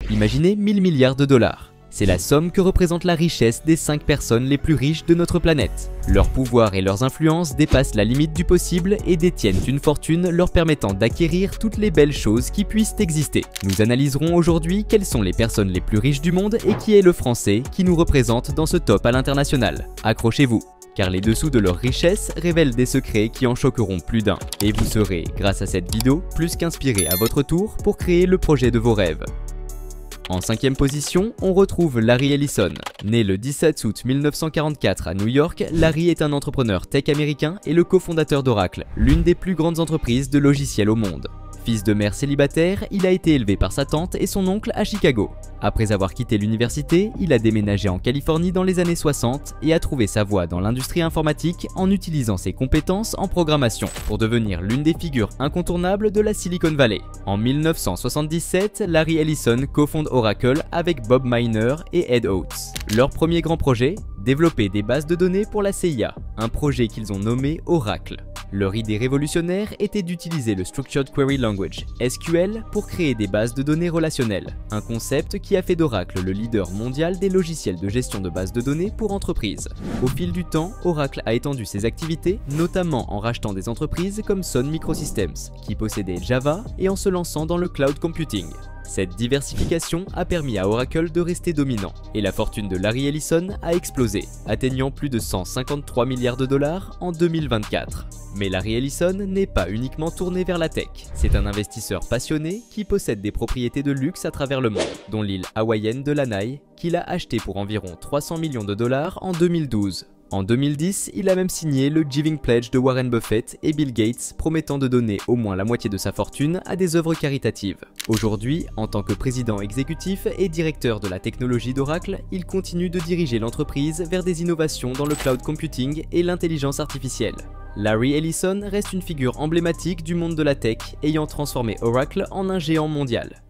Imaginez 1000 milliards de dollars. C'est la somme que représente la richesse des 5 personnes les plus riches de notre planète. Leur pouvoir et leurs influences dépassent la limite du possible et détiennent une fortune leur permettant d'acquérir toutes les belles choses qui puissent exister. Nous analyserons aujourd'hui quelles sont les personnes les plus riches du monde et qui est le Français qui nous représente dans ce top à l'international. Accrochez-vous, car les dessous de leur richesse révèlent des secrets qui en choqueront plus d'un. Et vous serez, grâce à cette vidéo, plus qu'inspiré à votre tour pour créer le projet de vos rêves. En 5e position, on retrouve Larry Ellison. Né le 17 août 1944 à New York, Larry est un entrepreneur tech américain et le cofondateur d'Oracle, l'une des plus grandes entreprises de logiciels au monde. Fils de mère célibataire, il a été élevé par sa tante et son oncle à Chicago. Après avoir quitté l'université, il a déménagé en Californie dans les années 60 et a trouvé sa voie dans l'industrie informatique en utilisant ses compétences en programmation pour devenir l'une des figures incontournables de la Silicon Valley. En 1977, Larry Ellison cofonde Oracle avec Bob Miner et Ed Oates. Leur premier grand projet, développer des bases de données pour la CIA, un projet qu'ils ont nommé Oracle. Leur idée révolutionnaire était d'utiliser le Structured Query Language, SQL, pour créer des bases de données relationnelles, un concept qui a fait d'Oracle le leader mondial des logiciels de gestion de bases de données pour entreprises. Au fil du temps, Oracle a étendu ses activités, notamment en rachetant des entreprises comme Sun Microsystems, qui possédait Java, et en se lançant dans le cloud computing. Cette diversification a permis à Oracle de rester dominant, et la fortune de Larry Ellison a explosé, atteignant plus de 153 milliards de dollars en 2024. Mais Larry Ellison n'est pas uniquement tourné vers la tech. C'est un investisseur passionné qui possède des propriétés de luxe à travers le monde, dont l'île hawaïenne de Lanai, qu'il a acheté pour environ 300 millions de dollars en 2012. En 2010, il a même signé le Giving Pledge de Warren Buffett et Bill Gates, promettant de donner au moins la moitié de sa fortune à des œuvres caritatives. Aujourd'hui, en tant que président exécutif et directeur de la technologie d'Oracle, il continue de diriger l'entreprise vers des innovations dans le cloud computing et l'intelligence artificielle. Larry Ellison reste une figure emblématique du monde de la tech, ayant transformé Oracle en un géant mondial.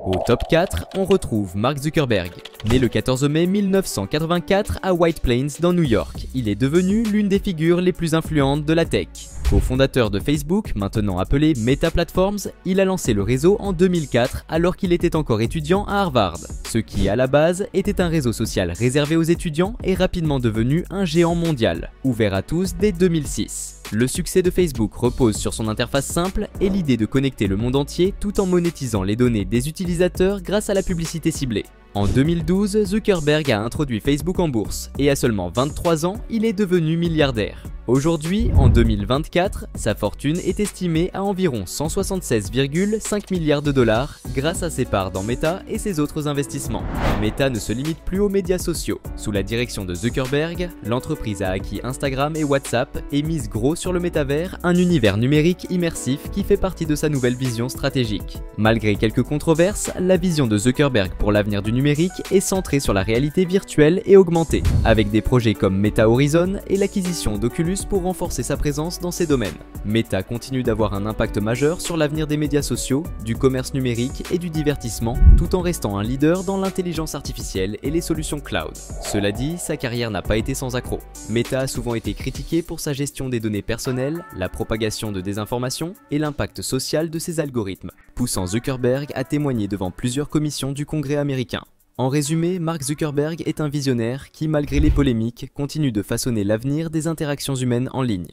Au top 4, on retrouve Mark Zuckerberg. Né le 14 mai 1984 à White Plains dans New York, il est devenu l'une des figures les plus influentes de la tech. Co-fondateur de Facebook, maintenant appelé Meta Platforms, il a lancé le réseau en 2004 alors qu'il était encore étudiant à Harvard. Ce qui, à la base, était un réseau social réservé aux étudiants est rapidement devenu un géant mondial, ouvert à tous dès 2006. Le succès de Facebook repose sur son interface simple et l'idée de connecter le monde entier tout en monétisant les données des utilisateurs grâce à la publicité ciblée. En 2012, Zuckerberg a introduit Facebook en bourse et à seulement 23 ans, il est devenu milliardaire. Aujourd'hui, en 2024, sa fortune est estimée à environ 176,5 milliards de dollars grâce à ses parts dans Meta et ses autres investissements. Meta ne se limite plus aux médias sociaux. Sous la direction de Zuckerberg, l'entreprise a acquis Instagram et WhatsApp et mise gros sur le métavers, un univers numérique immersif qui fait partie de sa nouvelle vision stratégique. Malgré quelques controverses, la vision de Zuckerberg pour l'avenir du numérique est centrée sur la réalité virtuelle et augmentée, avec des projets comme Meta Horizon et l'acquisition d'Oculus pour renforcer sa présence dans ces domaines. Meta continue d'avoir un impact majeur sur l'avenir des médias sociaux, du commerce numérique et du divertissement, tout en restant un leader dans l'intelligence artificielle et les solutions cloud. Cela dit, sa carrière n'a pas été sans accroc. Meta a souvent été critiqué pour sa gestion des données personnelles, la propagation de désinformation et l'impact social de ses algorithmes, poussant Zuckerberg à témoigner devant plusieurs commissions du Congrès américain. En résumé, Mark Zuckerberg est un visionnaire qui, malgré les polémiques, continue de façonner l'avenir des interactions humaines en ligne.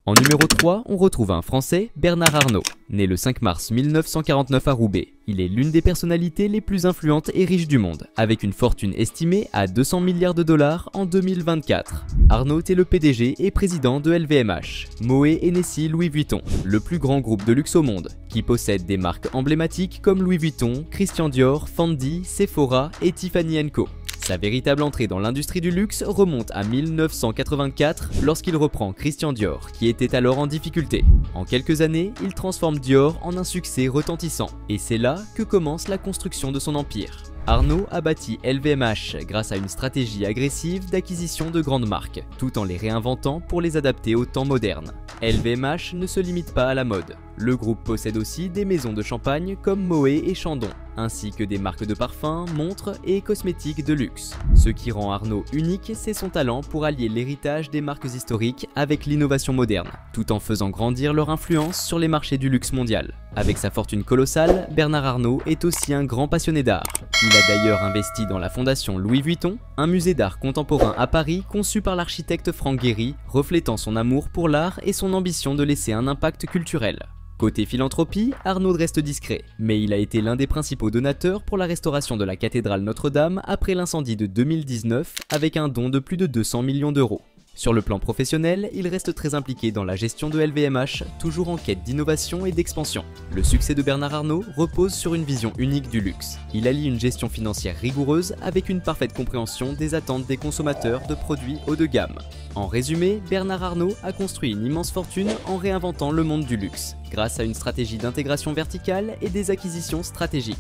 En numéro 3, on retrouve un Français, Bernard Arnault. Né le 5 mars 1949 à Roubaix, il est l'une des personnalités les plus influentes et riches du monde, avec une fortune estimée à 200 milliards de dollars en 2024. Arnault est le PDG et président de LVMH, Moët Hennessy Louis Vuitton, le plus grand groupe de luxe au monde, qui possède des marques emblématiques comme Louis Vuitton, Christian Dior, Fendi, Sephora et Tiffany & Co. Sa véritable entrée dans l'industrie du luxe remonte à 1984 lorsqu'il reprend Christian Dior, qui était alors en difficulté. En quelques années, il transforme Dior en un succès retentissant, et c'est là que commence la construction de son empire. Arnaud a bâti LVMH grâce à une stratégie agressive d'acquisition de grandes marques, tout en les réinventant pour les adapter au temps moderne. LVMH ne se limite pas à la mode. Le groupe possède aussi des maisons de champagne comme Moët et Chandon, ainsi que des marques de parfums, montres et cosmétiques de luxe. Ce qui rend Arnaud unique, c'est son talent pour allier l'héritage des marques historiques avec l'innovation moderne, tout en faisant grandir leur influence sur les marchés du luxe mondial. Avec sa fortune colossale, Bernard Arnault est aussi un grand passionné d'art. Il a d'ailleurs investi dans la fondation Louis Vuitton, un musée d'art contemporain à Paris conçu par l'architecte Franck Gehry, reflétant son amour pour l'art et son ambition de laisser un impact culturel. Côté philanthropie, Arnaud reste discret, mais il a été l'un des principaux donateurs pour la restauration de la cathédrale Notre-Dame après l'incendie de 2019 avec un don de plus de 200 millions d'euros. Sur le plan professionnel, il reste très impliqué dans la gestion de LVMH, toujours en quête d'innovation et d'expansion. Le succès de Bernard Arnault repose sur une vision unique du luxe. Il allie une gestion financière rigoureuse avec une parfaite compréhension des attentes des consommateurs de produits haut de gamme. En résumé, Bernard Arnault a construit une immense fortune en réinventant le monde du luxe, grâce à une stratégie d'intégration verticale et des acquisitions stratégiques.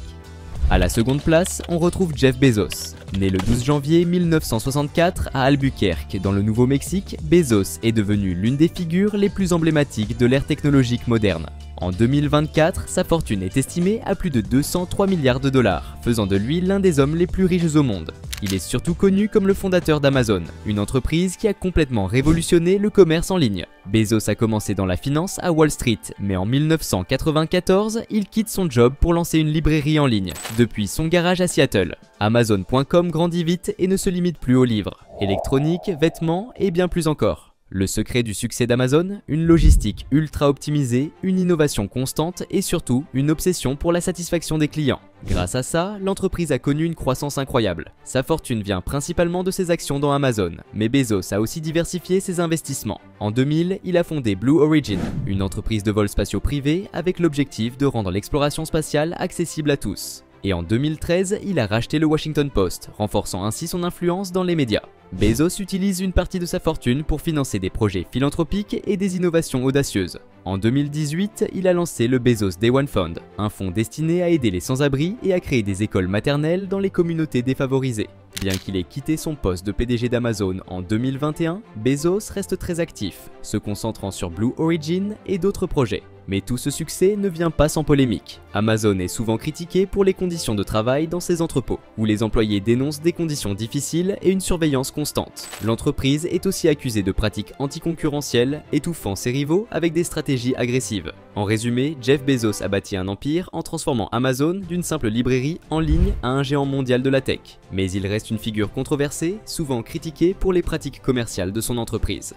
À la seconde place, on retrouve Jeff Bezos. Né le 12 janvier 1964 à Albuquerque, dans le Nouveau-Mexique, Bezos est devenu l'une des figures les plus emblématiques de l'ère technologique moderne. En 2024, sa fortune est estimée à plus de 203 milliards de dollars, faisant de lui l'un des hommes les plus riches au monde. Il est surtout connu comme le fondateur d'Amazon, une entreprise qui a complètement révolutionné le commerce en ligne. Bezos a commencé dans la finance à Wall Street, mais en 1994, il quitte son job pour lancer une librairie en ligne, depuis son garage à Seattle. Amazon.com grandit vite et ne se limite plus aux livres, électronique, vêtements et bien plus encore. Le secret du succès d'Amazon, une logistique ultra optimisée, une innovation constante et surtout une obsession pour la satisfaction des clients. Grâce à ça, l'entreprise a connu une croissance incroyable. Sa fortune vient principalement de ses actions dans Amazon, mais Bezos a aussi diversifié ses investissements. En 2000, il a fondé Blue Origin, une entreprise de vols spatiaux privés avec l'objectif de rendre l'exploration spatiale accessible à tous. Et en 2013, il a racheté le Washington Post, renforçant ainsi son influence dans les médias. Bezos utilise une partie de sa fortune pour financer des projets philanthropiques et des innovations audacieuses. En 2018, il a lancé le Bezos Day One Fund, un fonds destiné à aider les sans-abri et à créer des écoles maternelles dans les communautés défavorisées. Bien qu'il ait quitté son poste de PDG d'Amazon en 2021, Bezos reste très actif, se concentrant sur Blue Origin et d'autres projets. Mais tout ce succès ne vient pas sans polémique. Amazon est souvent critiqué pour les conditions de travail dans ses entrepôts, où les employés dénoncent des conditions difficiles et une surveillance constante. L'entreprise est aussi accusée de pratiques anticoncurrentielles, étouffant ses rivaux avec des stratégies agressives. En résumé, Jeff Bezos a bâti un empire en transformant Amazon d'une simple librairie en ligne à un géant mondial de la tech. Mais il reste une figure controversée, souvent critiquée pour les pratiques commerciales de son entreprise.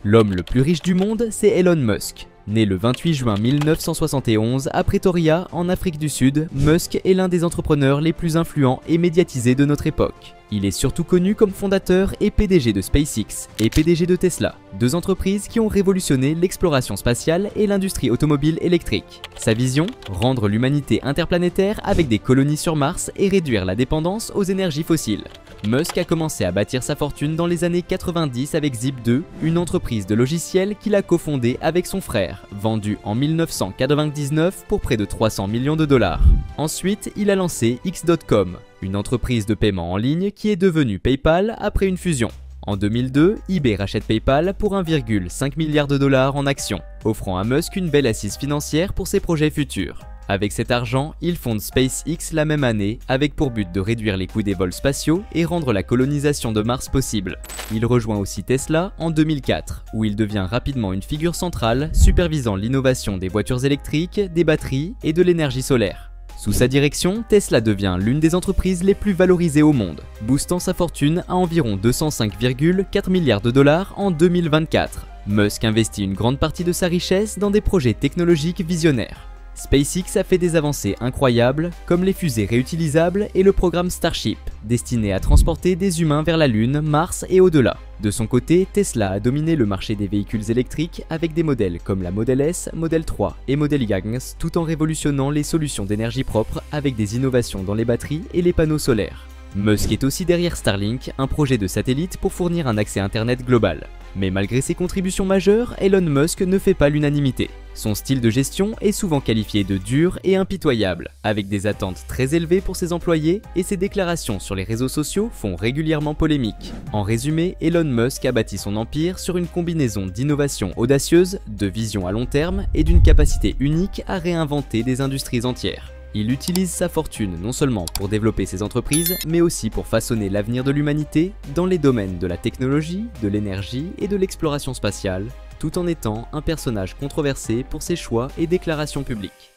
L'homme le plus riche du monde, c'est Elon Musk. Né le 28 juin 1971 à Pretoria, en Afrique du Sud, Musk est l'un des entrepreneurs les plus influents et médiatisés de notre époque. Il est surtout connu comme fondateur et PDG de SpaceX et PDG de Tesla, deux entreprises qui ont révolutionné l'exploration spatiale et l'industrie automobile électrique. Sa vision ? Rendre l'humanité interplanétaire avec des colonies sur Mars et réduire la dépendance aux énergies fossiles. Musk a commencé à bâtir sa fortune dans les années 90 avec Zip2, une entreprise de logiciels qu'il a cofondée avec son frère, vendue en 1999 pour près de 300 millions de dollars. Ensuite, il a lancé X.com, une entreprise de paiement en ligne qui est devenue PayPal après une fusion. En 2002, eBay rachète PayPal pour 1,5 milliard de dollars en actions, offrant à Musk une belle assise financière pour ses projets futurs. Avec cet argent, il fonde SpaceX la même année, avec pour but de réduire les coûts des vols spatiaux et rendre la colonisation de Mars possible. Il rejoint aussi Tesla en 2004, où il devient rapidement une figure centrale, supervisant l'innovation des voitures électriques, des batteries et de l'énergie solaire. Sous sa direction, Tesla devient l'une des entreprises les plus valorisées au monde, boostant sa fortune à environ 205,4 milliards de dollars en 2024. Musk investit une grande partie de sa richesse dans des projets technologiques visionnaires. SpaceX a fait des avancées incroyables, comme les fusées réutilisables et le programme Starship, destiné à transporter des humains vers la Lune, Mars et au-delà. De son côté, Tesla a dominé le marché des véhicules électriques avec des modèles comme la Model S, Model 3 et Model Y, tout en révolutionnant les solutions d'énergie propre avec des innovations dans les batteries et les panneaux solaires. Musk est aussi derrière Starlink, un projet de satellite pour fournir un accès Internet global. Mais malgré ses contributions majeures, Elon Musk ne fait pas l'unanimité. Son style de gestion est souvent qualifié de dur et impitoyable, avec des attentes très élevées pour ses employés et ses déclarations sur les réseaux sociaux font régulièrement polémique. En résumé, Elon Musk a bâti son empire sur une combinaison d'innovation audacieuse, de vision à long terme et d'une capacité unique à réinventer des industries entières. Il utilise sa fortune non seulement pour développer ses entreprises, mais aussi pour façonner l'avenir de l'humanité dans les domaines de la technologie, de l'énergie et de l'exploration spatiale, tout en étant un personnage controversé pour ses choix et déclarations publiques.